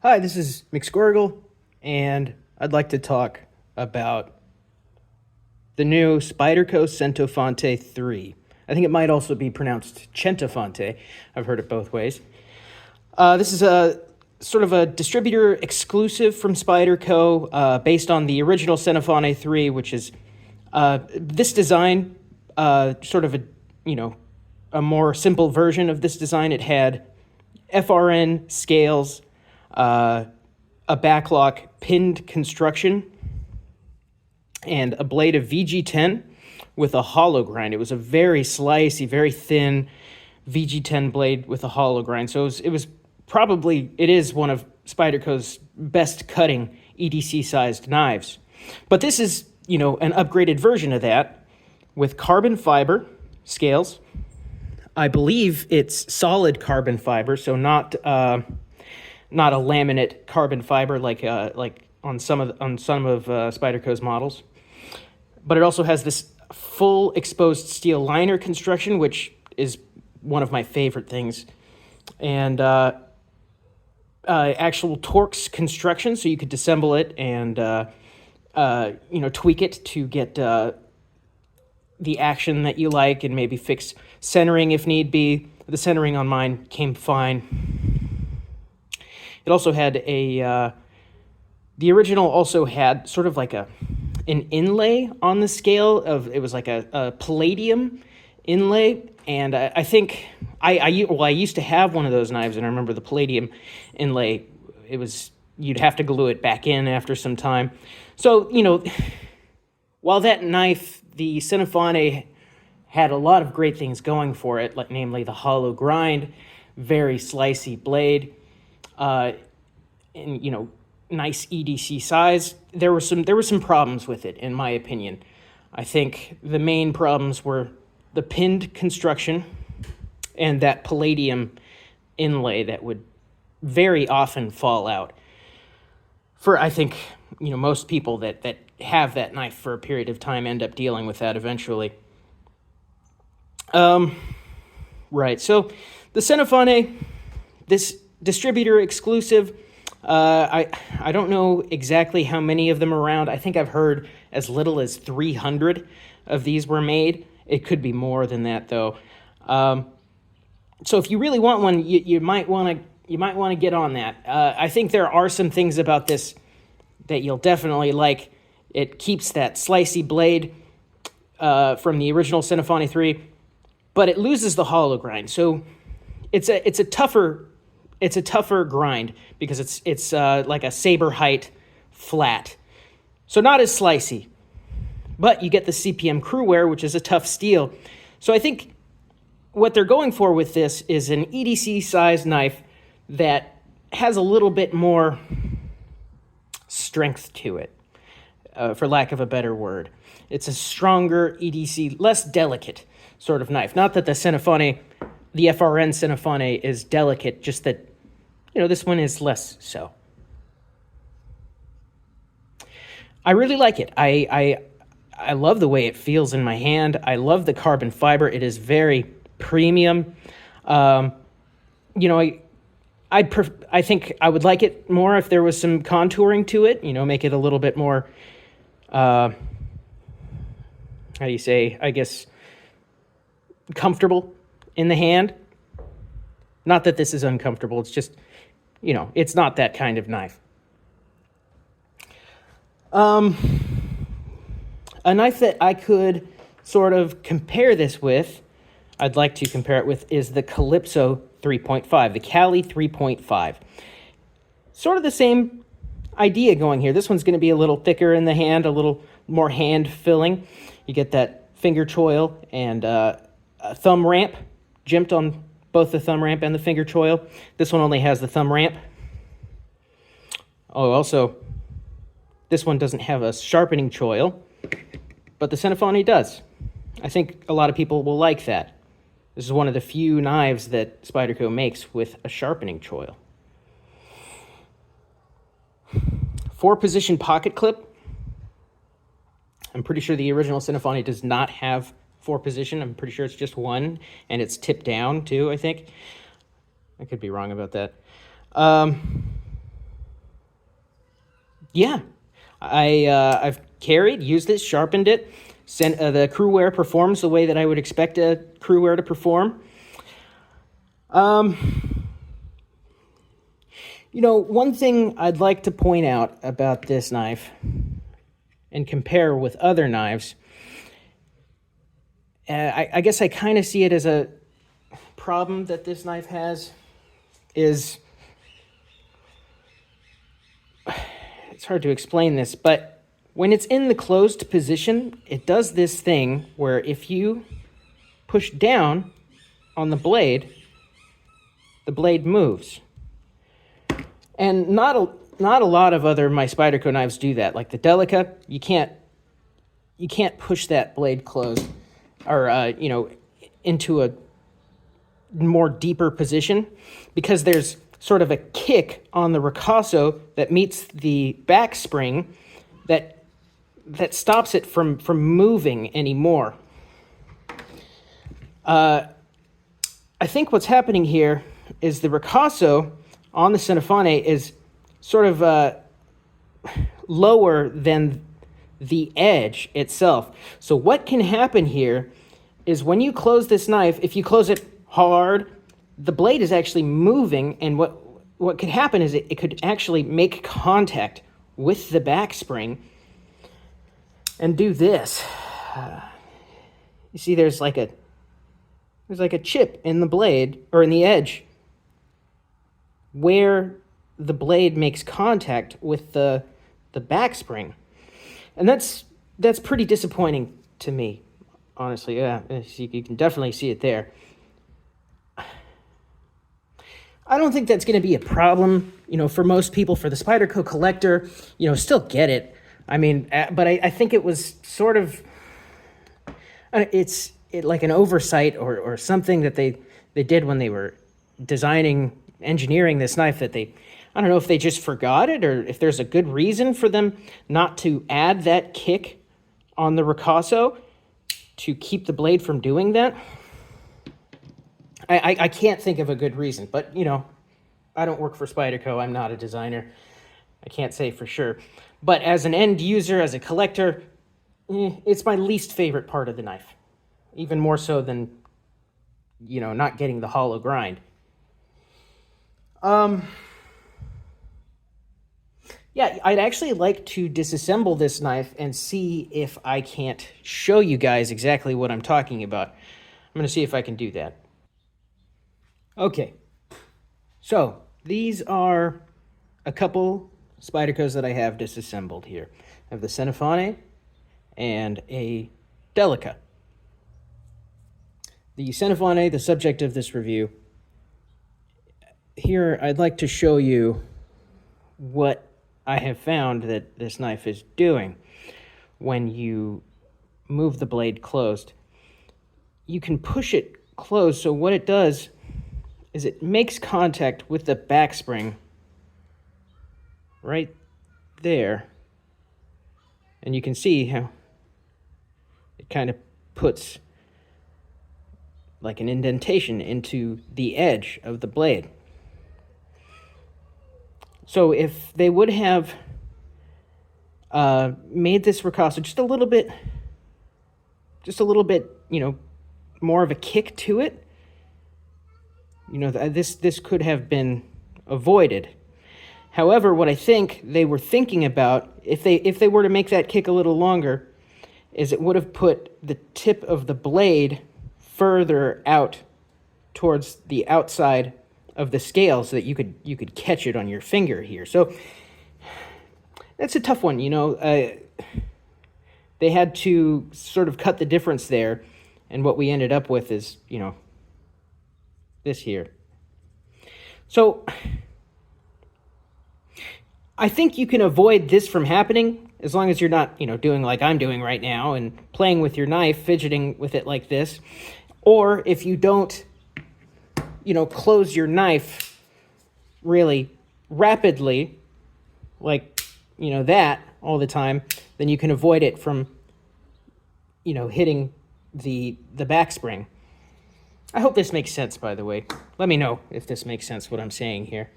Hi, this is McSquirgle, and I'd like to talk about the new Spyderco Centofante 3. I think it might also be pronounced Centofante. I've heard it both ways. This is a sort of a distributor exclusive from Spyderco, based on the original Centofante 3, which is this design, sort of a more simple version of this design. It had FRN scales, a backlock pinned construction, and a blade of VG10 with a hollow grind. It was a very slicey, very thin VG10 blade with a hollow grind. So it is one of Spyderco's best cutting EDC sized knives. But this is, an upgraded version of that with carbon fiber scales. I believe it's solid carbon fiber, so not a laminate carbon fiber like on some of Spyderco's models. But it also has this full exposed steel liner construction, which is one of my favorite things, and actual Torx construction, so you could disassemble it and tweak it to get the action that you like, and maybe fix centering if need be. The centering on mine came fine. It also had the original also had sort of like an inlay on the scale it was like a palladium inlay, and I think I used to have one of those knives, and I remember the palladium inlay. You'd have to glue it back in after some time. So while that knife, the Centofante, had a lot of great things going for it, like namely the hollow grind, very slicey blade, and nice EDC size, there were some problems with it, in my opinion. I think the main problems were the pinned construction and that palladium inlay that would very often fall out. I think most people that have that knife for a period of time end up dealing with that eventually. Right. So the Centofante, this distributor exclusive. I don't know exactly how many of them are around. I think I've heard as little as 300 of these were made. It could be more than that, though. So if you really want one, you might want to get on that. I think there are some things about this that you'll definitely like. It keeps that slicey blade from the original Centofante 3, but it loses the hollow grind. So it's a tougher grind because it's like a saber height flat. So not as slicey, but you get the CPM CruWear, which is a tough steel. So I think what they're going for with this is an EDC sized knife that has a little bit more strength to it, for lack of a better word. It's a stronger EDC, less delicate sort of knife. Not that the Centofante, the FRN Centofante, is delicate, just that this one is less so. I really like it. I love the way it feels in my hand. I love the carbon fiber. It is very premium. I think I would like it more if there was some contouring to it. Make it a little bit more. How do you say? I guess comfortable in the hand. Not that this is uncomfortable. It's just, it's not that kind of knife. A knife that I could sort of compare this with, I'd like to compare it with, is the Calypso 3.5, the Cali 3.5. Sort of the same idea going here. This one's going to be a little thicker in the hand, a little more hand-filling. You get that finger choil and a thumb ramp, jimped on both the thumb ramp and the finger choil. This one only has the thumb ramp. Oh, also, this one doesn't have a sharpening choil, but the Centofante does. I think a lot of people will like that. This is one of the few knives that Spyderco makes with a sharpening choil. 4-position pocket clip. I'm pretty sure the original Centofante does not have 4-position. I'm pretty sure it's just one, and it's tipped down too, I think. I could be wrong about that. Yeah, I've carried, used it, sharpened it. The CruWear performs the way that I would expect a CruWear to perform. One thing I'd like to point out about this knife and compare with other knives, I guess I kind of see it as a problem that this knife has is, it's hard to explain this, but when it's in the closed position, it does this thing where if you push down on the blade moves. And not a lot of other my Spyderco knives do that. Like the Delica, you can't push that blade closed or into a more deeper position because there's sort of a kick on the ricasso that meets the back spring that stops it from moving anymore. I think what's happening here is the ricasso on the Centofante is sort of lower than the edge itself. So what can happen here is when you close this knife, if you close it hard, the blade is actually moving, and what could happen is it could actually make contact with the back spring and do this. You see there's like a chip in the blade, or in the edge, where the blade makes contact with the back spring. And that's pretty disappointing to me, honestly. Yeah, you can definitely see it there. I don't think that's going to be a problem, for most people. For the Spyderco collector, still get it. I mean, but I think it was sort of, it's like an oversight or something that they did when they were engineering this knife, that I don't know if they just forgot it or if there's a good reason for them not to add that kick on the ricasso to keep the blade from doing that. I can't think of a good reason, but, I don't work for Spyderco. I'm not a designer. I can't say for sure. But as an end user, as a collector, it's my least favorite part of the knife. Even more so than, not getting the hollow grind. Yeah, I'd actually like to disassemble this knife and see if I can't show you guys exactly what I'm talking about. I'm going to see if I can do that. Okay, so these are a couple Spydercos that I have disassembled here. I have the Centofante and a Delica. The Centofante, the subject of this review. Here, I'd like to show you what I have found that this knife is doing when you move the blade closed. You can push it closed, so what it does is it makes contact with the back spring right there. And you can see how it kind of puts like an indentation into the edge of the blade. So if they would have made this ricasso just a little bit, more of a kick to it, this could have been avoided. However, what I think they were thinking about, if they were to make that kick a little longer, is it would have put the tip of the blade further out towards the outside of the scale so that you could catch it on your finger here. So that's a tough one, They had to sort of cut the difference there, and what we ended up with is, this here. So I think you can avoid this from happening as long as you're not, doing like I'm doing right now and playing with your knife, fidgeting with it like this. Or if you don't, close your knife really rapidly, like, that all the time, then you can avoid it from, hitting the back spring. I hope this makes sense, by the way. Let me know if this makes sense, what I'm saying here.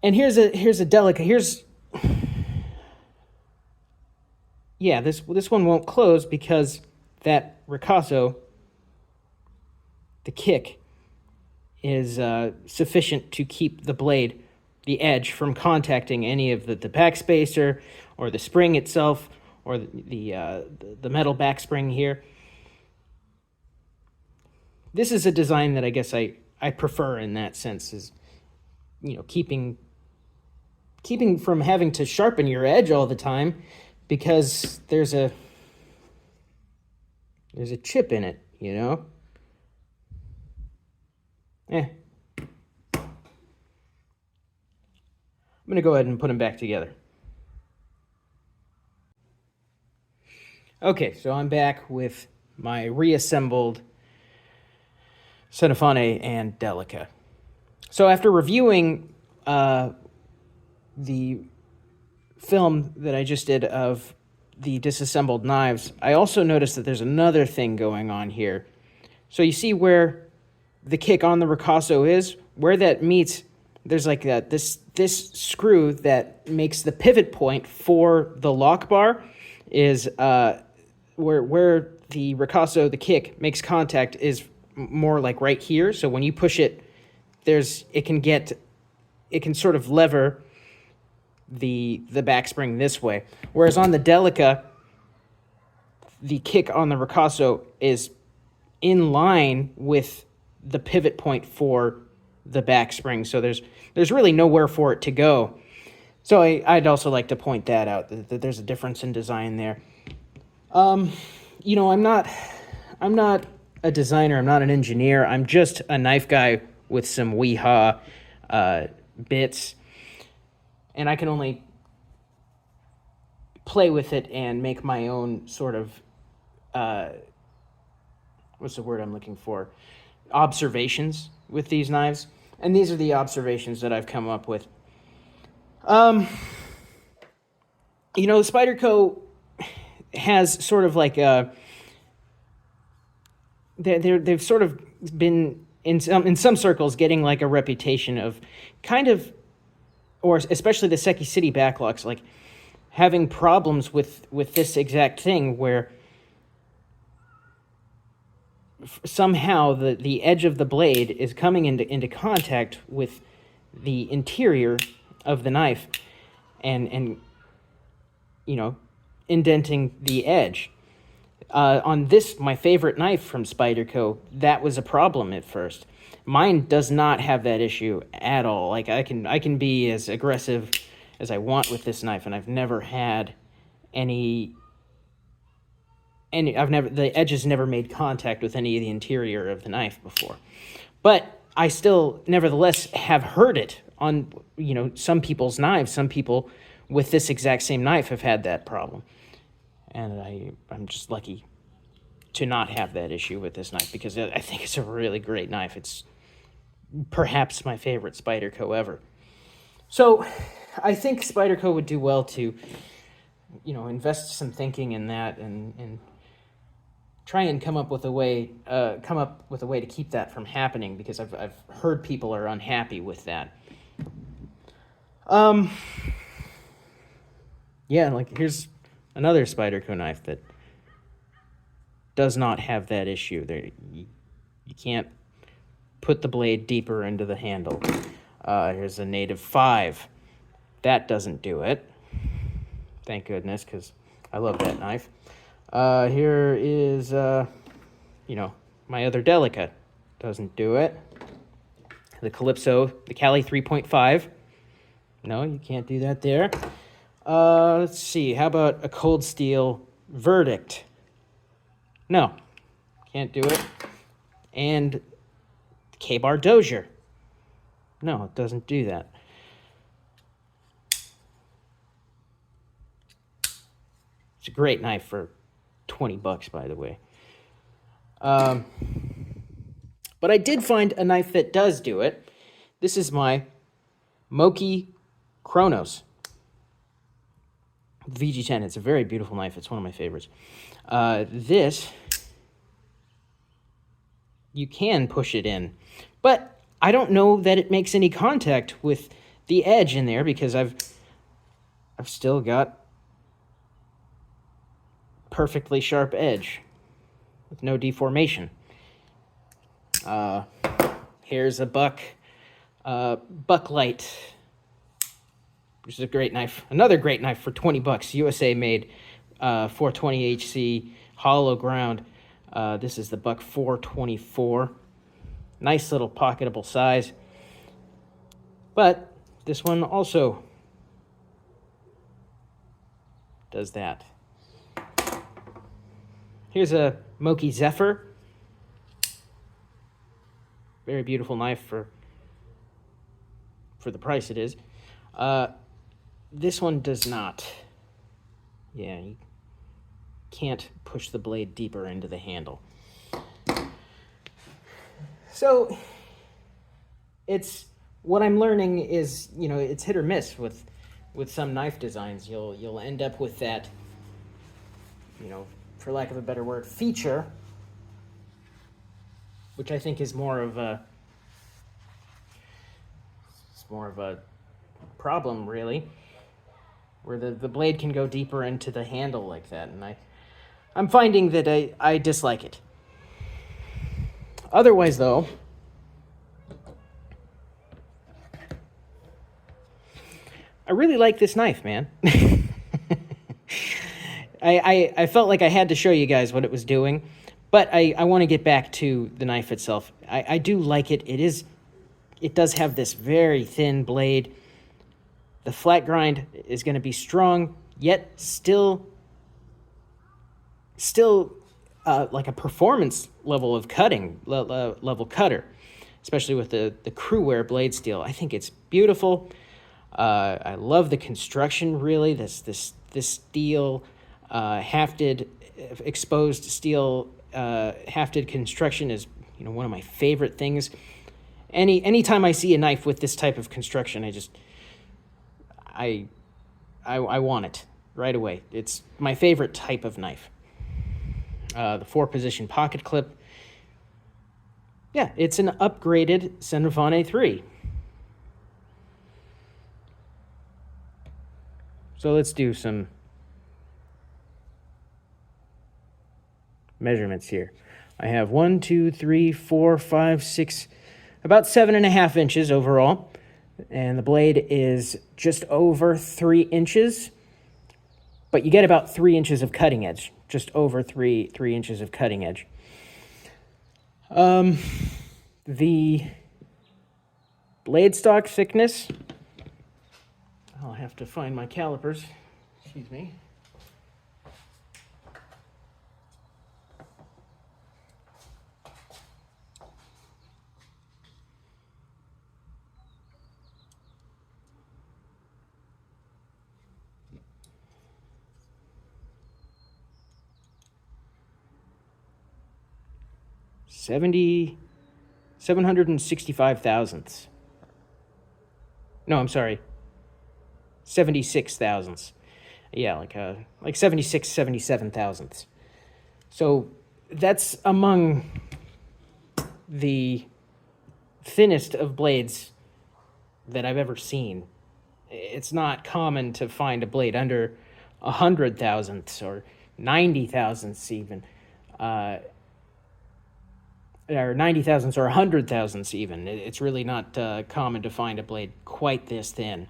And here's a Delica. Here's yeah, this one won't close because that ricasso, the kick, is sufficient to keep the blade, the edge, from contacting any of the backspacer or the spring itself or the metal back spring here. This is a design that I guess I prefer in that sense, is, you know, keeping from having to sharpen your edge all the time because there's a chip in it, you know? I'm going to go ahead and put them back together. Okay, so I'm back with my reassembled Centofante and Delica. So after reviewing the film that I just did of the disassembled knives, I also noticed that there's another thing going on here. So you see where the kick on the ricasso is, where that meets, there's like this screw that makes the pivot point for the lock bar is where the ricasso, the kick, makes contact is more like right here. So when you push it, it can sort of lever the back spring this way. Whereas on the Delica, the kick on the ricasso is in line with the pivot point for the back spring. So there's really nowhere for it to go. So I'd also like to point that out, that there's a difference in design there. You know, I'm not a designer, I'm not an engineer, I'm just a knife guy with some wee-haw bits, and I can only play with it and make my own sort of, what's the word I'm looking for? Observations with these knives. And these are the observations that I've come up with. You know, Spyderco has sort of like they've sort of been in some circles getting like a reputation of kind of, or especially the Seki City backlocks, like having problems with this exact thing where somehow the edge of the blade is coming into contact with the interior of the knife and you know, indenting the edge. On this, my favorite knife from Spyderco, that was a problem at first. Mine does not have that issue at all. Like I can be as aggressive as I want with this knife, and I've never had the edge has never made contact with any of the interior of the knife before. But I still, nevertheless, have heard it on, you know, some people's knives. Some people with this exact same knife have had that problem. And I'm just lucky to not have that issue with this knife because I think it's a really great knife. It's perhaps my favorite Spyderco ever. So I think Spyderco would do well to, you know, invest some thinking in that and try and come up with a way to keep that from happening, because I've heard people are unhappy with that. Yeah, like here's another Spyderco knife that does not have that issue. You can't put the blade deeper into the handle. Here's a Native 5. That doesn't do it. Thank goodness, because I love that knife. Here is, you know, my other Delica. Doesn't do it. The Calypso, the Cali 3.5. No, you can't do that there. Let's see. How about a Cold Steel Verdict? No, can't do it. And K-Bar Dozier. No, it doesn't do that. It's a great knife for $20, by the way. But I did find a knife that does do it. This is my Moki Kronos VG10. It's a very beautiful knife. It's one of my favorites. This, you can push it in, but I don't know that it makes any contact with the edge in there because I've still got perfectly sharp edge with no deformation. Here's a Bucklight, which is a great knife. Another great knife for 20 bucks, USA made, 420 HC, hollow ground. This is the Buck 424. Nice little pocketable size. But this one also does that. Here's a Moki Zephyr. Very beautiful knife for the price it is. This one does not. Yeah, you can't push the blade deeper into the handle. So it's what I'm learning is, you know, it's hit or miss with some knife designs. You'll end up with that, you know, for lack of a better word, feature, which I think is more of a problem, really, where the blade can go deeper into the handle like that, and I'm finding that I dislike it. Otherwise, though, I really like this knife, man. I felt like I had to show you guys what it was doing, but I want to get back to the knife itself. I do like it. It does have this very thin blade. The flat grind is going to be strong, yet still like a performance level of cutting, level cutter, especially with the CruWear blade steel. I think it's beautiful. I love the construction, really. This steel, hafted, exposed steel, hafted construction is, you know, one of my favorite things. Anytime I see a knife with this type of construction, I want it right away. It's my favorite type of knife. The 4-position pocket clip. Yeah, it's an upgraded Centofante 3. So let's do some measurements here. I have 1, 2, 3, 4, 5, 6, about 7.5 inches overall. And the blade is just over 3 inches, but you get about 3 inches of cutting edge, just over 3 inches of cutting edge. The blade stock thickness, I'll have to find my calipers, excuse me. — 765 thousandths. No, I'm sorry. 76 thousandths. Yeah, like 76, 77 thousandths. So that's among the thinnest of blades that I've ever seen. It's not common to find a blade under 100 thousandths or 90 thousandths even. Or 90 thousandths or 100 thousandths even. It's really not common to find a blade quite this thin.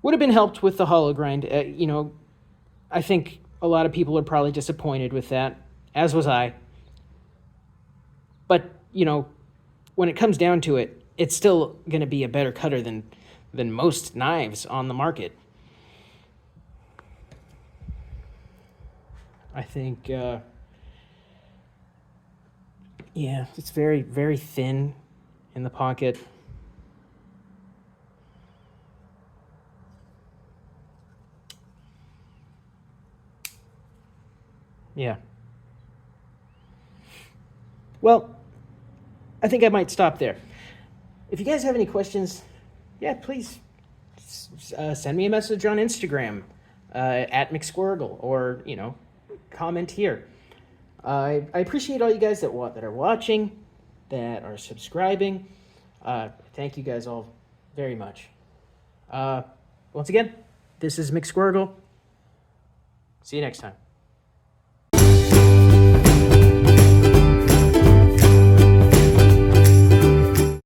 Would have been helped with the hollow grind. You know, I think a lot of people are probably disappointed with that, as was I. But, you know, when it comes down to it, it's still going to be a better cutter than most knives on the market. I think... yeah, it's very, very thin in the pocket. Yeah. Well, I think I might stop there. If you guys have any questions, yeah, please send me a message on Instagram at McSquirgle, or, you know, comment here. I appreciate all you guys that are watching, that are subscribing. Thank you guys all very much. Once again, This is McSquirgle. See you next time.